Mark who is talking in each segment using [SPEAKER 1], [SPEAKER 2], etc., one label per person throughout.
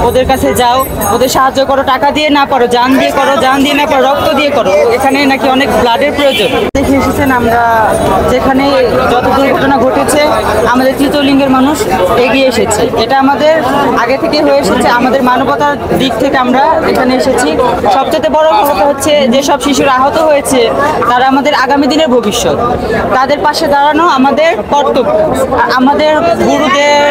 [SPEAKER 1] ওদের কাছে যাও, ওদের সাহায্য করো, টাকা দিয়ে না পারো জান দিয়ে করো, জান দিয়ে না পারো রক্ত দিয়ে করো। এখানে নাকি অনেক ব্লাডের প্রয়োজন। দেখে এসেছেন আমরা যেখানে যত দুর্ঘটনা ঘটেছে আমাদের তৃতীয় লিঙ্গের মানুষ এগিয়ে এসেছে। এটা আমাদের আগে থেকে হয়ে এসেছে, আমাদের মানবতার দিক থেকে আমরা এখানে এসেছি। সবচেয়ে বড় কথা হচ্ছে যেসব শিশুরা আহত হয়েছে তারা আমাদের আগামী দিনের ভবিষ্যৎ, তাদের পাশে দাঁড়ানো আমাদের কর্তব্য। আমাদের গুরুদের,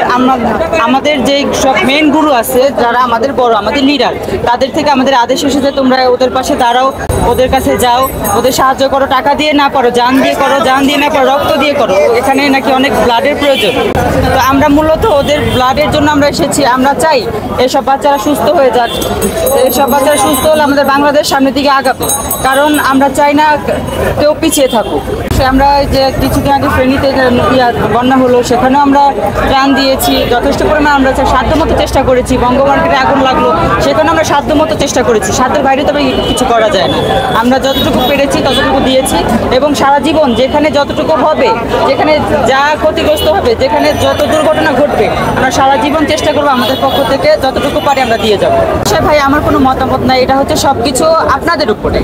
[SPEAKER 1] আমাদের যে সব মেন গুরু আছে যারা আমাদের বড়, আমাদের লিডার, তাদের থেকে আমাদের আদেশ এসেছে তোমরা ওদের পাশে দাঁড়াও, ওদের কাছে যাও, ওদের সাহায্য করো, টাকা দিয়ে না পারো জান দিয়ে করো, জান দিয়ে না পারো রক্ত দিয়ে করো। এখানে নাকি অনেক ব্লাডের প্রয়োজন। তো আমরা মূলত ওদের ব্লাডের জন্য আমরা এসেছি। আমরা চাই এসব বাচ্চারা সুস্থ হয়ে যাক, এসব বাচ্চারা সুস্থ হলে আমাদের বাংলাদেশ সামনের দিকে আগাবে। কারণ আমরা চাই না কেউ পিছিয়ে থাকুক। আমরা যে কিছুদিন আগে ফেনীতে বন্যা হলো, সেখানেও আমরা ত্রাণ দিয়েছি যথেষ্ট পরিমাণ। আমরা সাধ্যমতো চেষ্টা করেছি। বঙ্গমার্কেটে আগুন লাগলো, সেখানে আমরা সাধ্যমতো চেষ্টা করেছি। সাধ্যের বাইরে তবে কিছু করা যায় না। আমরা যতটুকু পেরেছি ততটুকু দিয়েছি এবং সারা জীবন যেখানে যতটুকু হবে, যেখানে যা ক্ষতিগ্রস্ত হবে, যেখানে যত দুর্ঘটনা ঘটবে, আমরা সারা জীবন চেষ্টা করবো আমাদের পক্ষ থেকে যতটুকু পারি আমরা দিয়ে যাবো। সে ভাই আমার কোনো মতামত নাই, এটা হচ্ছে সবকিছু আপনাদের উপরে।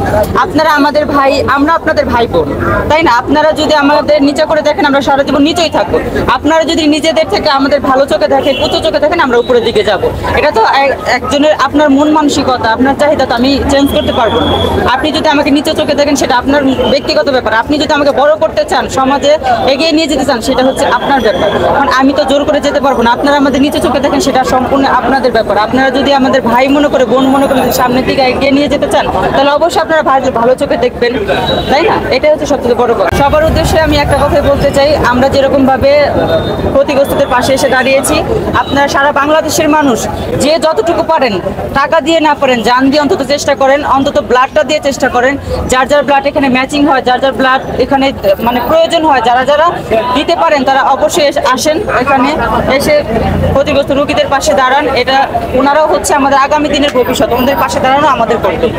[SPEAKER 1] আপনারা আমাদের ভাই, আমরা আপনাদের ভাই বোন, তাই না? আপনারা যদি আমাদের নিচে করে দেখেন আমরা সারা জীবন নিচেই থাকবো। আপনারা যদি নিজেদের থেকে আমাদের ভালো চোখে দেখেন, উঁচু চোখে দেখেন, আমরা উপরের দিকে যাব। এটা তো একজনের আপনার মন মানসিকতা, আপনার চাহিদা তো আমি চেঞ্জ করতে পারবো না। আপনি যদি আমাকে নিচে চোখে দেখেন সেটা আপনার ব্যক্তিগত ব্যাপার। আপনি যদি আমাকে বড় করতে চান, সমাজে এগিয়ে নিয়ে যেতে চান, সেটা হচ্ছে আপনার ব্যাপার। কারণ আমি তো জোর করে যেতে পারবো না। আপনারা আমাদের নিচে চোখে দেখেন, সেটা সম্পূর্ণ আপনাদের ব্যাপার। আপনারা যদি আমাদের ভাই মনে করে, বোন মনে করে সামনের দিকে এগিয়ে নিয়ে যেতে চান, তাহলে অবশ্যই আপনারা ভালো চোখে দেখবেন, তাই না? এটাই হচ্ছে সবচেয়ে বড় কথা। সবার উদ্দেশ্যে আমি একটা কথাই বলতে চাই, আমরা যেরকম ভাবে ক্ষতিগ্রস্তদের পাশে এসে দাঁড়িয়েছি, আপনারা সারা বাংলাদেশের মানুষ যে যতটুকু পারেন, টাকা দিয়ে না পারেন জান দিয়ে অন্তত চেষ্টা করেন, অন্তত ব্লাডটা দিয়ে চেষ্টা করেন। যার যার ব্লাড এখানে ম্যাচিং হয়, যার যার ব্লাড এখানে মানে প্রয়োজন হয়, যারা যারা দিতে পারেন তারা অবশ্যই আসেন এখানে, এসে ক্ষতিগ্রস্ত রোগীদের পাশে দাঁড়ান। এটা ওনারাও হচ্ছে আমাদের আগামী দিনের ভবিষ্যৎ, ওনাদের পাশে দাঁড়ানো আমাদের কর্তব্য।